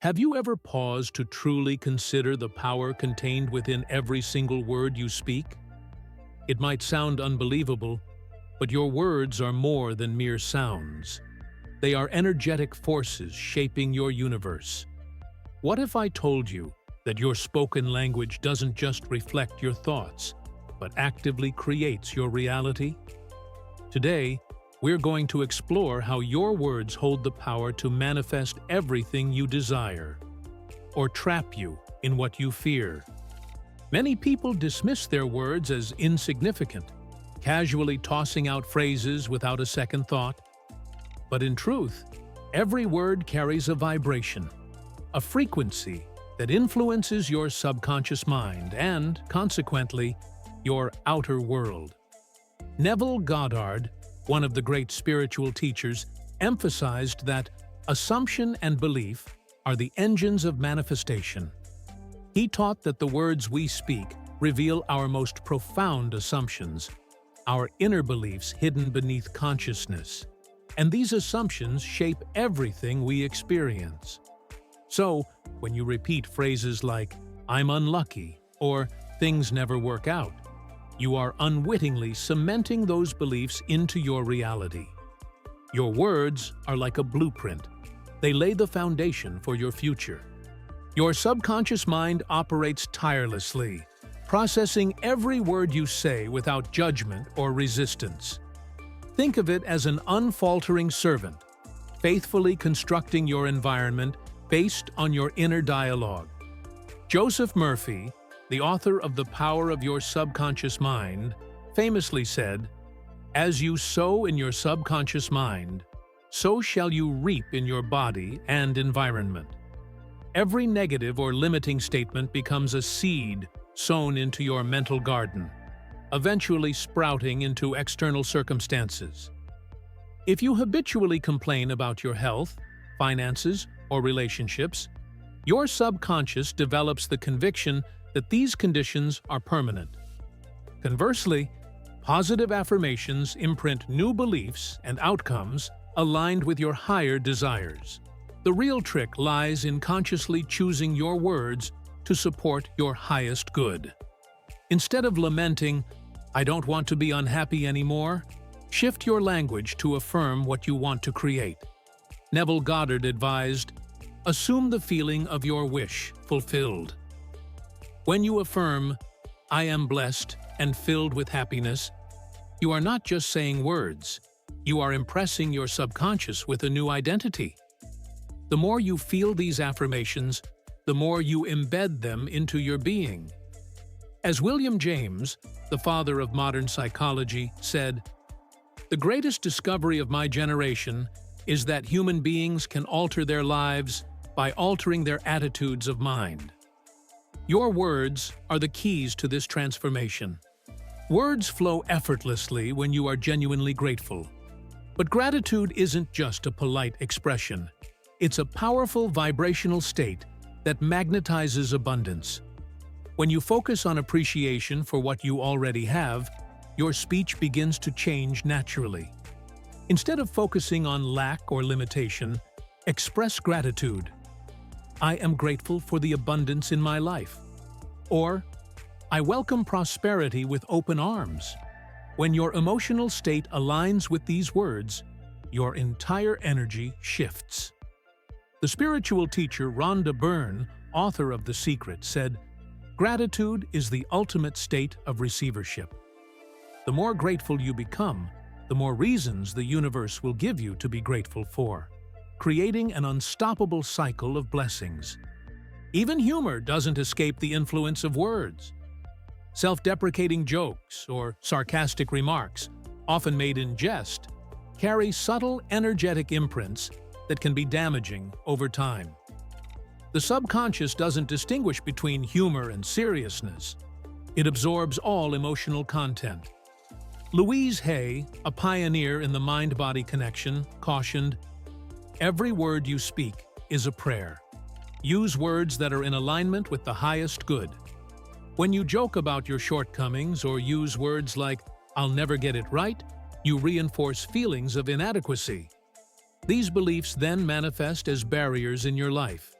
Have you ever paused to truly consider the power contained within every single word you speak? It might sound unbelievable, but your words are more than mere sounds. They are energetic forces shaping your universe. What if I told you that your spoken language doesn't just reflect your thoughts, but actively creates your reality? Today, we're going to explore how your words hold the power to manifest everything you desire, or trap you in what you fear. Many people dismiss their words as insignificant, casually tossing out phrases without a second thought. But in truth, every word carries a vibration, a frequency that influences your subconscious mind and, consequently, your outer world. Neville Goddard, one of the great spiritual teachers, emphasized that assumption and belief are the engines of manifestation. He taught that the words we speak reveal our most profound assumptions, our inner beliefs hidden beneath consciousness, and these assumptions shape everything we experience. So, when you repeat phrases like, "I'm unlucky," or "things never work out," you are unwittingly cementing those beliefs into your reality. Your words are like a blueprint. They lay the foundation for your future. Your subconscious mind operates tirelessly, processing every word you say without judgment or resistance. Think of it as an unfaltering servant, faithfully constructing your environment based on your inner dialogue. Joseph Murphy, the author of The Power of Your Subconscious Mind, famously said, "As you sow in your subconscious mind, so shall you reap in your body and environment." Every negative or limiting statement becomes a seed sown into your mental garden, eventually sprouting into external circumstances. If you habitually complain about your health, finances, or relationships, your subconscious develops the conviction that these conditions are permanent. Conversely, positive affirmations imprint new beliefs and outcomes aligned with your higher desires. The real trick lies in consciously choosing your words to support your highest good. Instead of lamenting, "I don't want to be unhappy anymore," shift your language to affirm what you want to create. Neville Goddard advised, "Assume the feeling of your wish fulfilled." When you affirm, "I am blessed and filled with happiness," you are not just saying words, you are impressing your subconscious with a new identity. The more you feel these affirmations, the more you embed them into your being. As William James, the father of modern psychology, said, "The greatest discovery of my generation is that human beings can alter their lives by altering their attitudes of mind." Your words are the keys to this transformation. Words flow effortlessly when you are genuinely grateful. But gratitude isn't just a polite expression. It's a powerful vibrational state that magnetizes abundance. When you focus on appreciation for what you already have, your speech begins to change naturally. Instead of focusing on lack or limitation, express gratitude. "I am grateful for the abundance in my life." Or, "I welcome prosperity with open arms." When your emotional state aligns with these words, your entire energy shifts. The spiritual teacher Rhonda Byrne, author of The Secret, said, "Gratitude is the ultimate state of receivership." The more grateful you become, the more reasons the universe will give you to be grateful for, creating an unstoppable cycle of blessings. Even humor doesn't escape the influence of words. Self-deprecating jokes or sarcastic remarks, often made in jest, carry subtle energetic imprints that can be damaging over time. The subconscious doesn't distinguish between humor and seriousness. It absorbs all emotional content. Louise Hay, a pioneer in the mind-body connection, cautioned, "Every word you speak is a prayer. Use words that are in alignment with the highest good." When you joke about your shortcomings or use words like, "I'll never get it right," you reinforce feelings of inadequacy. These beliefs then manifest as barriers in your life.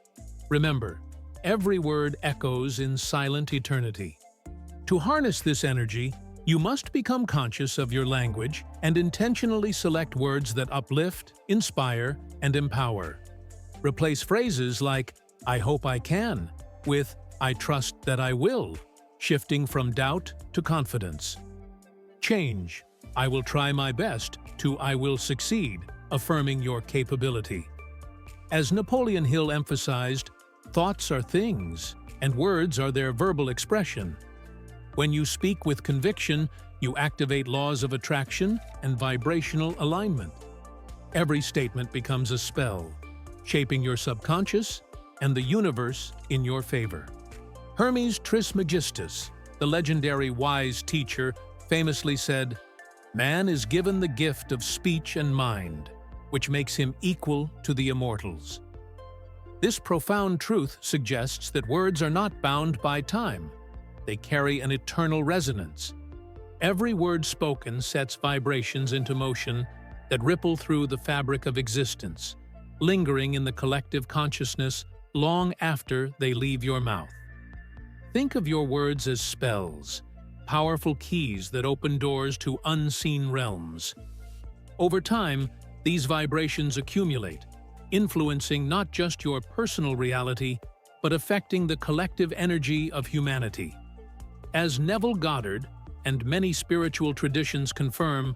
Remember, every word echoes in silent eternity. To harness this energy, you must become conscious of your language and intentionally select words that uplift, inspire, and empower. Replace phrases like, "I hope I can," with, "I trust that I will," shifting from doubt to confidence. Change, "I will try my best," to "I will succeed," affirming your capability. As Napoleon Hill emphasized, thoughts are things, and words are their verbal expression. When you speak with conviction, you activate laws of attraction and vibrational alignment. Every statement becomes a spell, shaping your subconscious and the universe in your favor. Hermes Trismegistus, the legendary wise teacher, famously said, "Man is given the gift of speech and mind, which makes him equal to the immortals." This profound truth suggests that words are not bound by time. They carry an eternal resonance. Every word spoken sets vibrations into motion that ripple through the fabric of existence, lingering in the collective consciousness long after they leave your mouth. Think of your words as spells, powerful keys that open doors to unseen realms. Over time, these vibrations accumulate, influencing not just your personal reality, but affecting the collective energy of humanity. As Neville Goddard and many spiritual traditions confirm,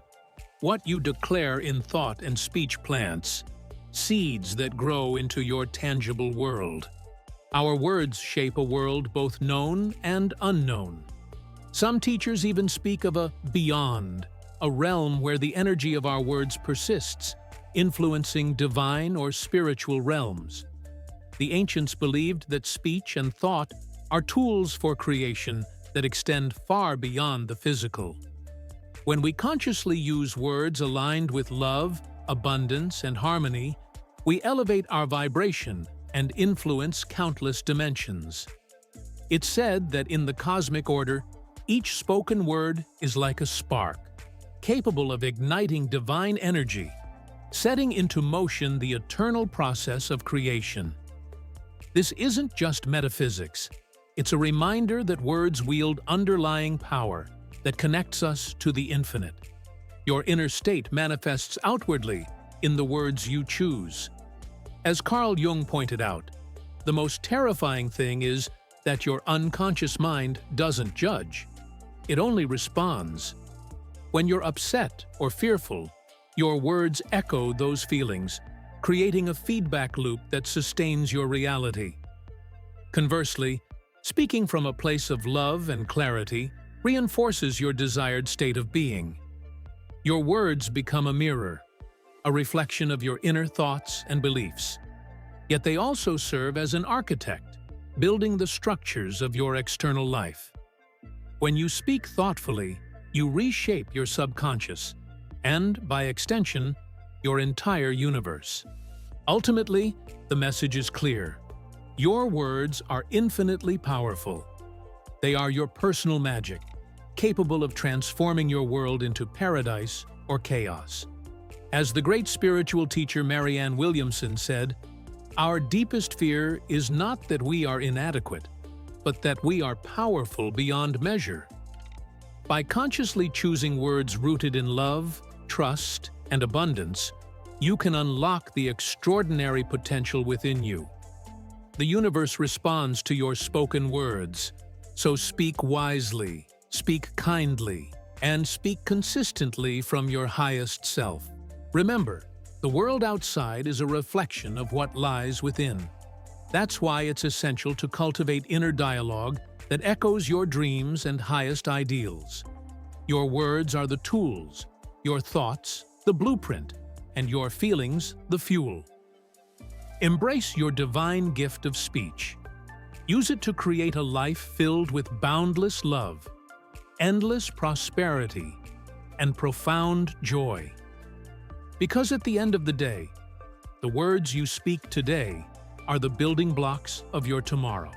what you declare in thought and speech plants seeds that grow into your tangible world. Our words shape a world both known and unknown. Some teachers even speak of a beyond, a realm where the energy of our words persists, influencing divine or spiritual realms. The ancients believed that speech and thought are tools for creation that extend far beyond the physical. When we consciously use words aligned with love, abundance, and harmony, we elevate our vibration and influence countless dimensions. It's said that in the cosmic order, each spoken word is like a spark, capable of igniting divine energy, setting into motion the eternal process of creation. This isn't just metaphysics. It's a reminder that words wield underlying power that connects us to the infinite. Your inner state manifests outwardly in the words you choose. As Carl Jung pointed out, the most terrifying thing is that your unconscious mind doesn't judge. It only responds. When you're upset or fearful, your words echo those feelings, creating a feedback loop that sustains your reality. Conversely, speaking from a place of love and clarity reinforces your desired state of being. Your words become a mirror, a reflection of your inner thoughts and beliefs. Yet they also serve as an architect, building the structures of your external life. When you speak thoughtfully, you reshape your subconscious, and, by extension, your entire universe. Ultimately, the message is clear. Your words are infinitely powerful. They are your personal magic, capable of transforming your world into paradise or chaos. As the great spiritual teacher Marianne Williamson said, "Our deepest fear is not that we are inadequate, but that we are powerful beyond measure." By consciously choosing words rooted in love, trust, and abundance, you can unlock the extraordinary potential within you. The universe responds to your spoken words, so speak wisely, speak kindly, and speak consistently from your highest self. Remember, the world outside is a reflection of what lies within. That's why it's essential to cultivate inner dialogue that echoes your dreams and highest ideals. Your words are the tools, your thoughts the blueprint, and your feelings the fuel. Embrace your divine gift of speech. Use it to create a life filled with boundless love, endless prosperity, and profound joy. Because at the end of the day, the words you speak today are the building blocks of your tomorrow.